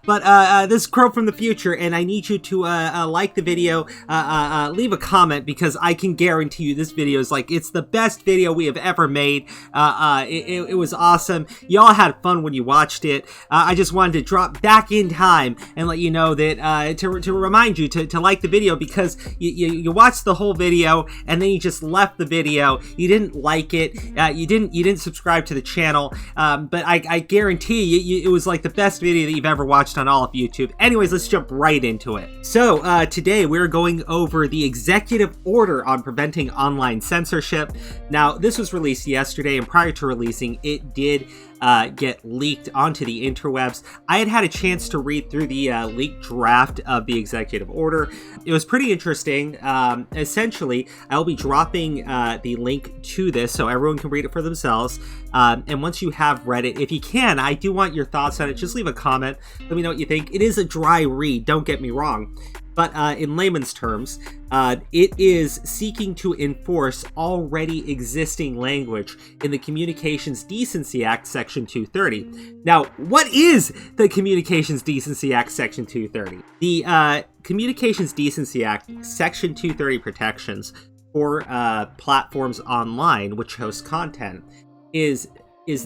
But this is Crow from the future, and I need you to like the video, leave a comment, because I can guarantee you this video is it's the best video we have ever made. It was awesome. Y'all had fun when you watched it. I just wanted to drop back in time and let you know that to remind you to like the video, because you watched the whole video and then you just left the video. You didn't like it. You didn't subscribe to the channel. But I guarantee you, it was like the best video that you've ever watched on all of YouTube. Anyways, let's jump right into it. So today we're going over the executive order on preventing online censorship. Now, this was released yesterday, and prior to releasing, it did get leaked onto the interwebs. I had a chance to read through the leaked draft of the executive order. It was pretty interesting. Essentially, I'll be dropping the link to this so everyone can read it for themselves. And once you have read it, if you can, I do want your thoughts on it. Just leave a comment. Let me know what you think. It is a dry read, don't get me wrong. But in layman's terms, it is seeking to enforce already existing language in the Communications Decency Act, Section 230. Now, what is the Communications Decency Act, Section 230? The Communications Decency Act, Section 230 protections for platforms online which host content is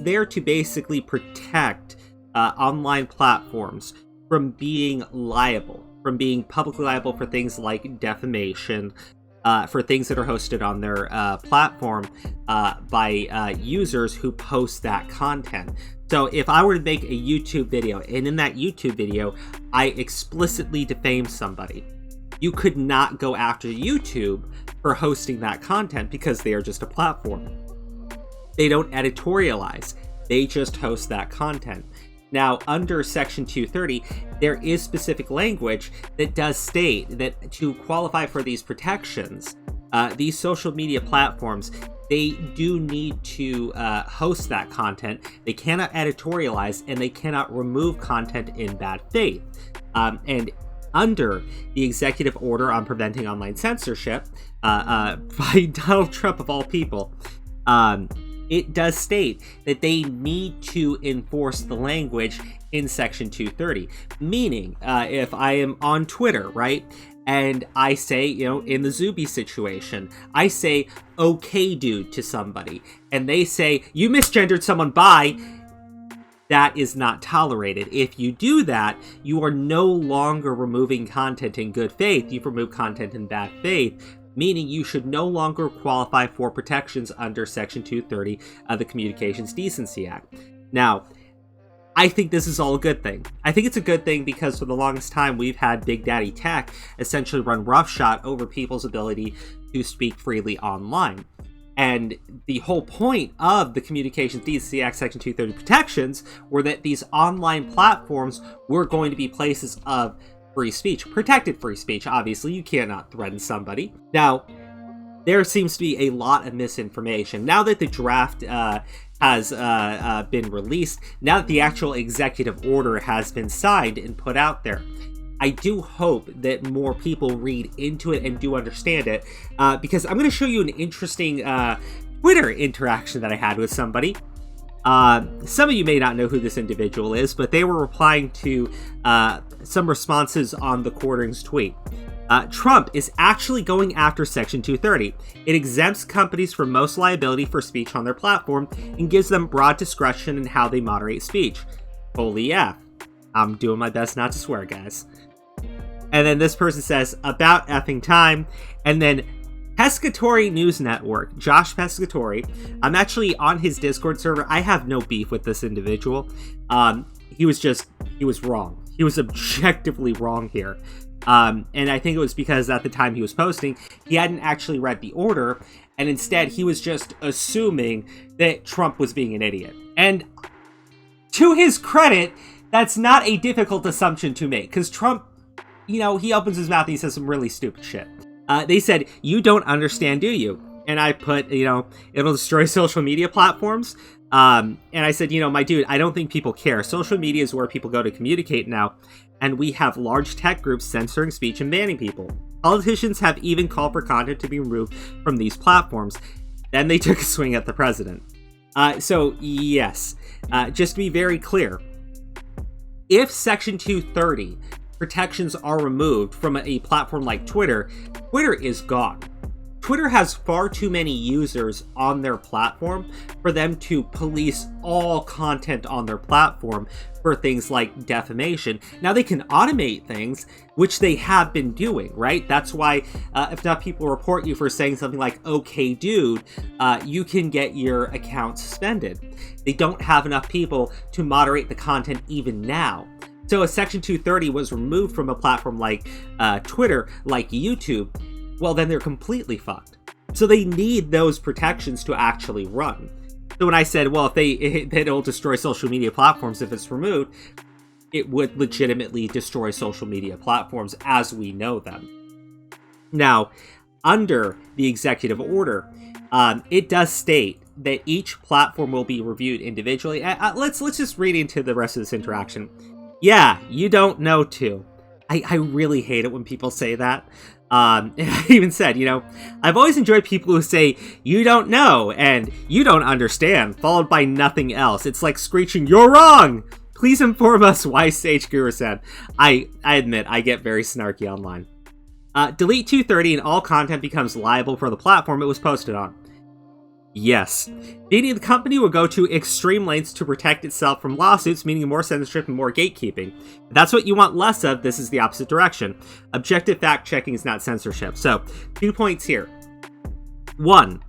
there to basically protect online platforms from being liable. From being publicly liable for things like defamation, for things that are hosted on their platform by users who post that content. So if I were to make a YouTube video, and in that YouTube video, I explicitly defame somebody, you could not go after YouTube for hosting that content because they are just a platform. They don't editorialize. They just host that content. Now, under Section 230, there is specific language that does state that to qualify for these protections, these social media platforms, they do need to host that content. They cannot editorialize, and they cannot remove content in bad faith. And under the executive order on preventing online censorship by Donald Trump of all people, it does state that they need to enforce the language in Section 230. Meaning, if I am on Twitter, right, and I say, in the Zuby situation, I say, okay, dude, to somebody, and they say, you misgendered someone by, that is not tolerated. If you do that, you are no longer removing content in good faith. You've removed content in bad faith, meaning you should no longer qualify for protections under Section 230 of the Communications Decency Act. Now, I think this is all a good thing. I think it's a good thing because for the longest time, we've had Big Daddy Tech essentially run roughshod over people's ability to speak freely online. And the whole point of the Communications Decency Act Section 230 protections were that these online platforms were going to be places of free speech, protected free speech. Obviously, you cannot threaten somebody. Now, there seems to be a lot of misinformation. Now that the draft has been released, now that the actual executive order has been signed and put out there, I do hope that more people read into it and do understand it, because I'm going to show you an interesting Twitter interaction that I had with somebody. Some of you may not know who this individual is, but they were replying to some responses on the Quarterings tweet. Trump is actually going after Section 230. It exempts companies from most liability for speech on their platform and gives them broad discretion in how they moderate speech. Holy F. I'm doing my best not to swear, guys. And then this person says, about effing time. And then Pescatore News Network, Josh Pescatore. I'm actually on his Discord server. I have no beef with this individual. He was wrong. He was objectively wrong here. And I think it was because at the time he was posting, he hadn't actually read the order, and instead he was just assuming that Trump was being an idiot. And to his credit, that's not a difficult assumption to make, because Trump, he opens his mouth and he says some really stupid shit. They said, you don't understand, do you? And I put, it'll destroy social media platforms. And I said, my dude, I don't think people care. Social media is where people go to communicate now, and we have large tech groups censoring speech and banning people. Politicians have even called for content to be removed from these platforms. Then they took a swing at the president. So, yes, just to be very clear, if Section 230 protections are removed from a platform like Twitter, Twitter is gone. Twitter has far too many users on their platform for them to police all content on their platform for things like defamation. Now, they can automate things, which they have been doing, right? That's why if enough people report you for saying something like, okay, dude, you can get your account suspended. They don't have enough people to moderate the content even now. So if Section 230 was removed from a platform like Twitter, like YouTube, well, then they're completely fucked. So they need those protections to actually run. So when I said, well, if it'll destroy social media platforms if it's removed, it would legitimately destroy social media platforms as we know them. Now, under the executive order, it does state that each platform will be reviewed individually. Let's just read into the rest of this interaction. Yeah, you don't know too. I really hate it when people say that. And I even said, I've always enjoyed people who say, you don't know, and you don't understand, followed by nothing else. It's like screeching, you're wrong! Please inform us why Sage Guru said. I admit, I get very snarky online. Delete 230 and all content becomes liable for the platform it was posted on. Yes. Meaning the company will go to extreme lengths to protect itself from lawsuits, meaning more censorship and more gatekeeping. If that's what you want less of, this is the opposite direction. Objective fact-checking is not censorship. So, 2 points here. 1.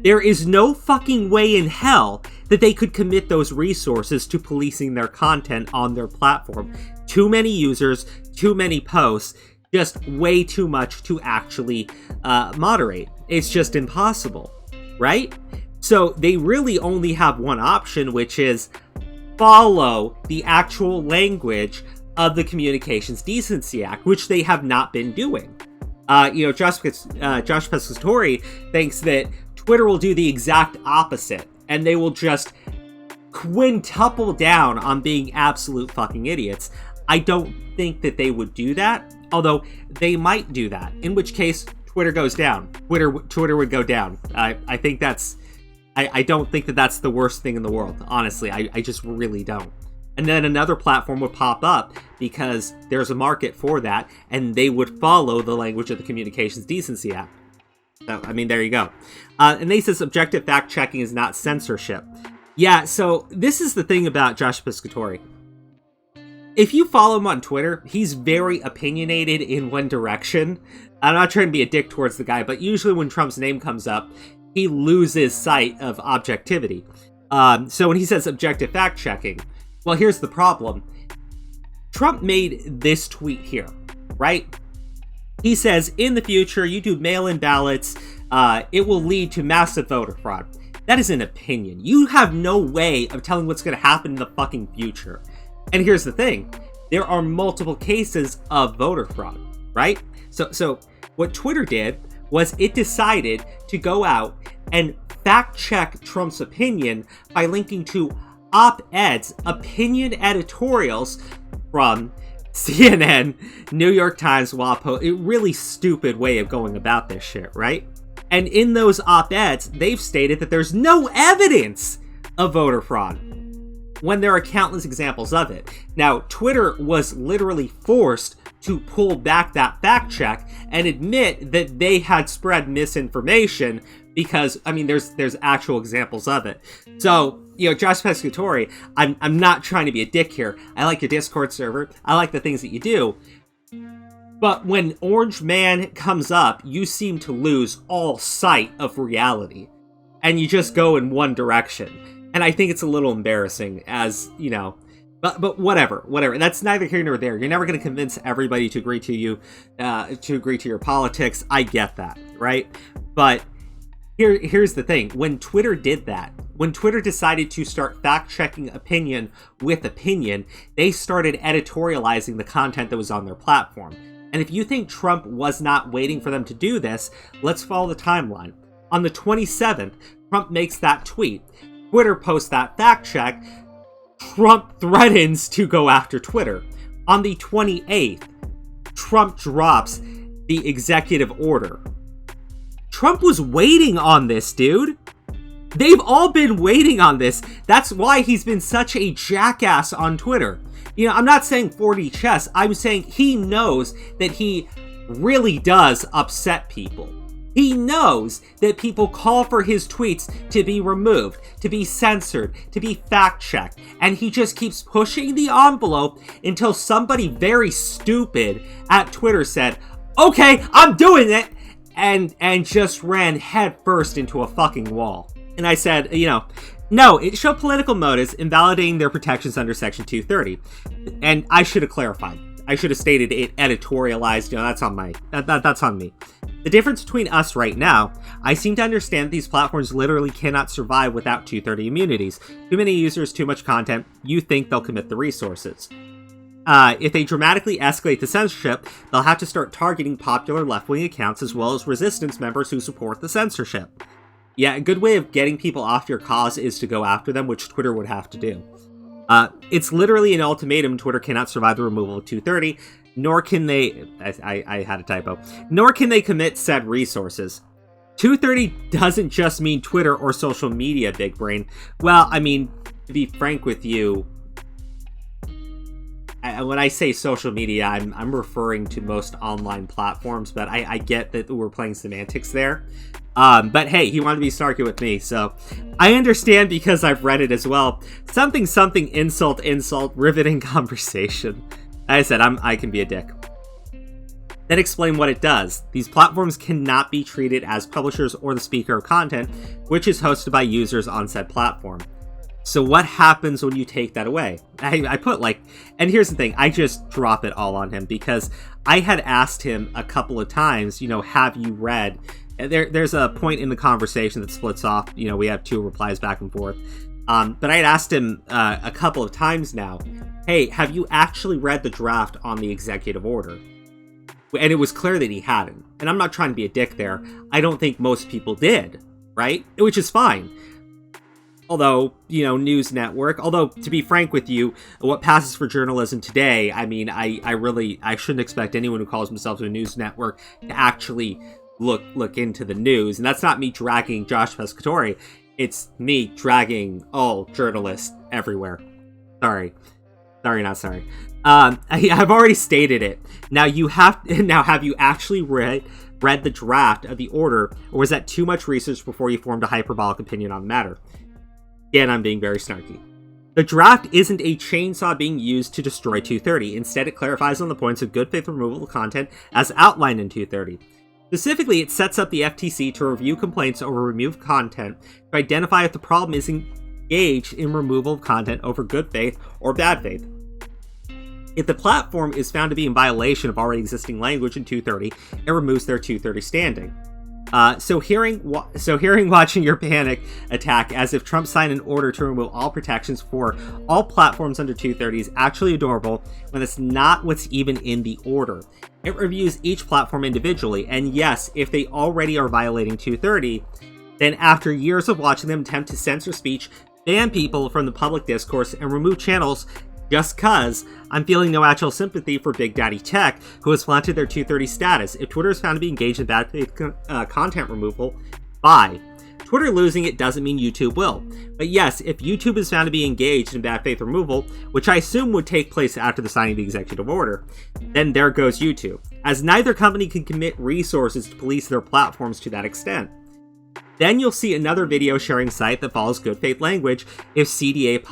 There is no fucking way in hell that they could commit those resources to policing their content on their platform. Too many users, too many posts, just way too much to actually moderate. It's just impossible. Right? So they really only have one option, which is follow the actual language of the Communications Decency Act, which they have not been doing. Josh Pescatore thinks that Twitter will do the exact opposite, and they will just quintuple down on being absolute fucking idiots. I don't think that they would do that, although they might do that, in which case Twitter goes down. Twitter would go down. I think that's... I don't think that that's the worst thing in the world, honestly. I just really don't. And then another platform would pop up because there's a market for that, and they would follow the language of the Communications Decency Act. So, there you go. And they says objective fact-checking is not censorship. Yeah, so this is the thing about Josh Pescatore. If you follow him on Twitter, he's very opinionated in one direction. I'm not trying to be a dick towards the guy, but usually when Trump's name comes up, he loses sight of objectivity. So when he says objective fact-checking, well, here's the problem. Trump made this tweet here, right? He says, in the future, you do mail-in ballots, it will lead to massive voter fraud. That is an opinion. You have no way of telling what's going to happen in the fucking future. And here's the thing. There are multiple cases of voter fraud, right? So what Twitter did was it decided to go out and fact-check Trump's opinion by linking to op-eds, opinion editorials from CNN, New York Times, WAPO, a really stupid way of going about this shit, right? And in those op-eds, they've stated that there's no evidence of voter fraud, when there are countless examples of it. Now, Twitter was literally forced to pull back that fact check and admit that they had spread misinformation because, there's actual examples of it. So, Josh Pescatore, I'm not trying to be a dick here. I like your Discord server. I like the things that you do. But when Orange Man comes up, you seem to lose all sight of reality. And you just go in one direction. And I think it's a little embarrassing as, but whatever. That's neither here nor there. You're never going to convince everybody to agree to you, to agree to your politics. I get that, right? But here's the thing. When Twitter did that, when Twitter decided to start fact-checking opinion with opinion, they started editorializing the content that was on their platform. And if you think Trump was not waiting for them to do this, let's follow the timeline. On the 27th, Trump makes that tweet. Twitter posts that fact check. Trump threatens to go after Twitter. On the 28th, Trump drops the executive order. Trump was waiting on this, dude. They've all been waiting on this. That's why he's been such a jackass on Twitter. You know, I'm not saying 4D chess. I'm saying he knows that he really does upset people. He knows that people call for his tweets to be removed, to be censored, to be fact-checked, and he just keeps pushing the envelope until somebody very stupid at Twitter said, "Okay, I'm doing it," and just ran headfirst into a fucking wall. And I said, you know, no, it showed political motives invalidating their protections under Section 230. And I should have clarified. I should have stated it editorialized. You know, that's on that's on me. The difference between us right now, I seem to understand that these platforms literally cannot survive without 230 immunities. Too many users, too much content. You think they'll commit the resources. If they dramatically escalate the censorship, they'll have to start targeting popular left-wing accounts as well as resistance members who support the censorship. Yeah, a good way of getting people off your cause is to go after them, which Twitter would have to do. It's literally an ultimatum. Twitter cannot survive the removal of 230, nor can they... I had a typo. Nor can they commit said resources. 230 doesn't just mean Twitter or social media, Big Brain. Well, I mean, to be frank with you, when I say social media, I'm referring to most online platforms, but I get that we're playing semantics there. But hey, he wanted to be snarky with me, so I understand because I've read it as well. Something, insult, riveting conversation. As I said, I can be a dick. Then explain what it does. These platforms cannot be treated as publishers or the speaker of content, which is hosted by users on said platform. So what happens when you take that away? I put and here's the thing, I just drop it all on him because I had asked him a couple of times, you know, have you read... There's a point in the conversation that splits off. You know, we have two replies back and forth. But I had asked him a couple of times now, hey, have you actually read the draft on the executive order? And it was clear that he hadn't. And I'm not trying to be a dick there. I don't think most people did, right? Which is fine. Although, you know, news network, although to be frank with you, what passes for journalism today, I mean, I shouldn't expect anyone who calls themselves a news network to actually look into the news. And that's not me dragging Josh Pescatore. It's me dragging all journalists everywhere. Sorry, not sorry. I've already stated it. Now have you actually read the draft of the order, or was that too much research before you formed a hyperbolic opinion on the matter? Again, I'm being very snarky. The draft isn't a chainsaw being used to destroy 230. Instead, it clarifies on the points of good faith removal of content as outlined in 230. Specifically, it sets up the FTC to review complaints over removed content to identify if the problem is engaged in removal of content over good faith or bad faith. If the platform is found to be in violation of already existing language in 230, it removes their 230 standing. So hearing watching your panic attack as if Trump signed an order to remove all protections for all platforms under 230 is actually adorable when it's not what's even in the order. It reviews each platform individually, and yes, if they already are violating 230, then after years of watching them attempt to censor speech, ban people from the public discourse, and remove channels just cuz, I'm feeling no actual sympathy for Big Daddy Tech, who has flaunted their 230 status. If Twitter is found to be engaged in bad faith content removal, bye. Twitter losing it doesn't mean YouTube will. But yes, if YouTube is found to be engaged in bad faith removal, which I assume would take place after the signing of the executive order, then there goes YouTube, as neither company can commit resources to police their platforms to that extent. Then you'll see another video sharing site that follows good faith language if CDA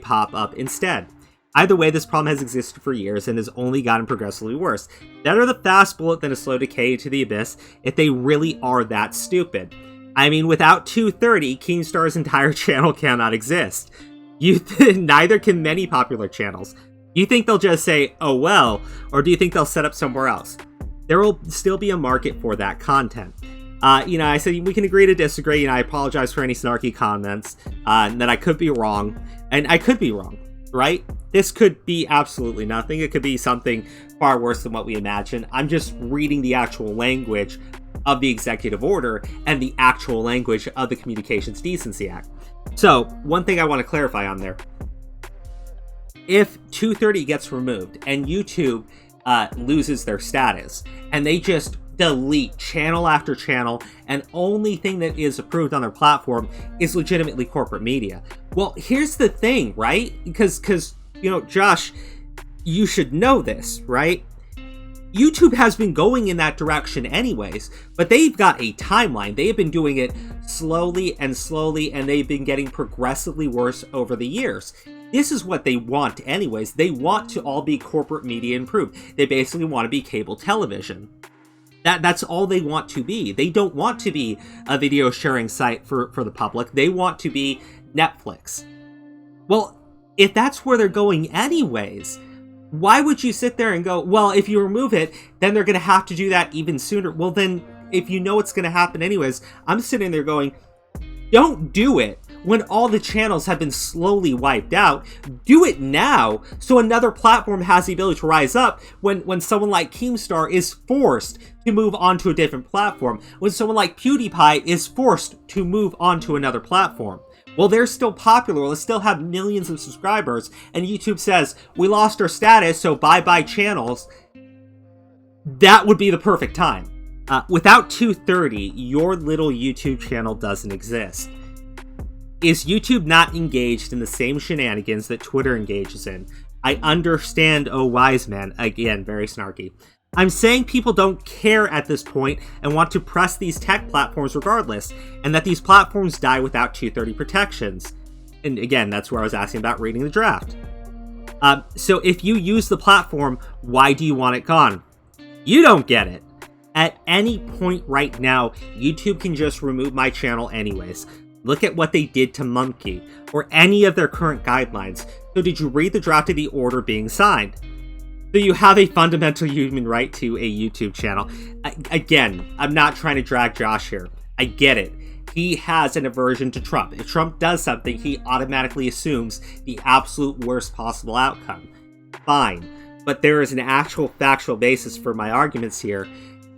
pop up instead. Either way, this problem has existed for years and has only gotten progressively worse. Better the fast bullet than a slow decay to the abyss if they really are that stupid. I mean, without 230, Keemstar's entire channel cannot exist. Neither can many popular channels. You think they'll just say, oh well, or do you think they'll set up somewhere else? There will still be a market for that content. I said we can agree to disagree, and I apologize for any snarky comments, and that I could be wrong, and I could be wrong, right? This could be absolutely nothing. It could be something far worse than what we imagine. I'm just reading the actual language of the executive order and the actual language of the Communications Decency Act. So, one thing I want to clarify on there. If 230 gets removed and YouTube loses their status, and they just delete channel after channel, and only thing that is approved on their platform is legitimately corporate media. Well, here's the thing, right? Because you know, Josh, you should know this, right? YouTube has been going in that direction anyways, but they've got a timeline. They have been doing it slowly, and they've been getting progressively worse over the years. This is what they want anyways. They want to all be corporate media improved. They basically want to be cable television. That's all they want to be. They don't want to be a video sharing site for the public. They want to be Netflix. Well, if that's where they're going anyways, why would you sit there and go, well, if you remove it, then they're going to have to do that even sooner? Well, then, if you know it's going to happen anyways, I'm sitting there going, don't do it when all the channels have been slowly wiped out. Do it now, so another platform has the ability to rise up when someone like Keemstar is forced to move on to a different platform, when someone like PewDiePie is forced to move on to another platform. Well, they're still popular, they still have millions of subscribers, and YouTube says, we lost our status, so bye-bye channels. That would be the perfect time. Without 230, your little YouTube channel doesn't exist. Is YouTube not engaged in the same shenanigans that Twitter engages in? I understand, oh wise man. Again, very snarky. I'm saying people don't care at this point and want to press these tech platforms regardless, and that these platforms die without 230 protections. And again, that's where I was asking about reading the draft. So if you use the platform, why do you want it gone? You don't get it. At any point right now, YouTube can just remove my channel anyways. Look at what they did to Monkey, or any of their current guidelines. So did you read the draft of the order being signed? So you have a fundamental human right to a YouTube channel. Again, I'm not trying to drag Josh here. I get it. He has an aversion to Trump. If Trump does something, he automatically assumes the absolute worst possible outcome. Fine. But there is an actual factual basis for my arguments here,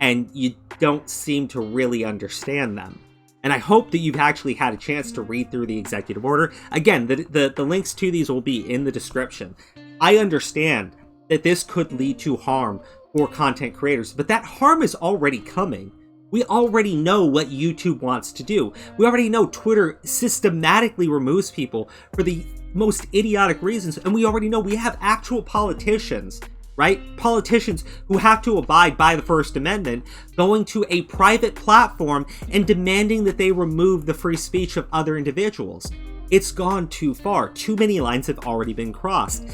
and you don't seem to really understand them. And I hope that you've actually had a chance to read through the executive order. Again, the links to these will be in the description. I understand that this could lead to harm for content creators, but that harm is already coming. We already know what YouTube wants to do. We already know Twitter systematically removes people for the most idiotic reasons, and we already know we have actual politicians, right? Politicians who have to abide by the First Amendment, going to a private platform and demanding that they remove the free speech of other individuals. It's gone too far. Too many lines have already been crossed.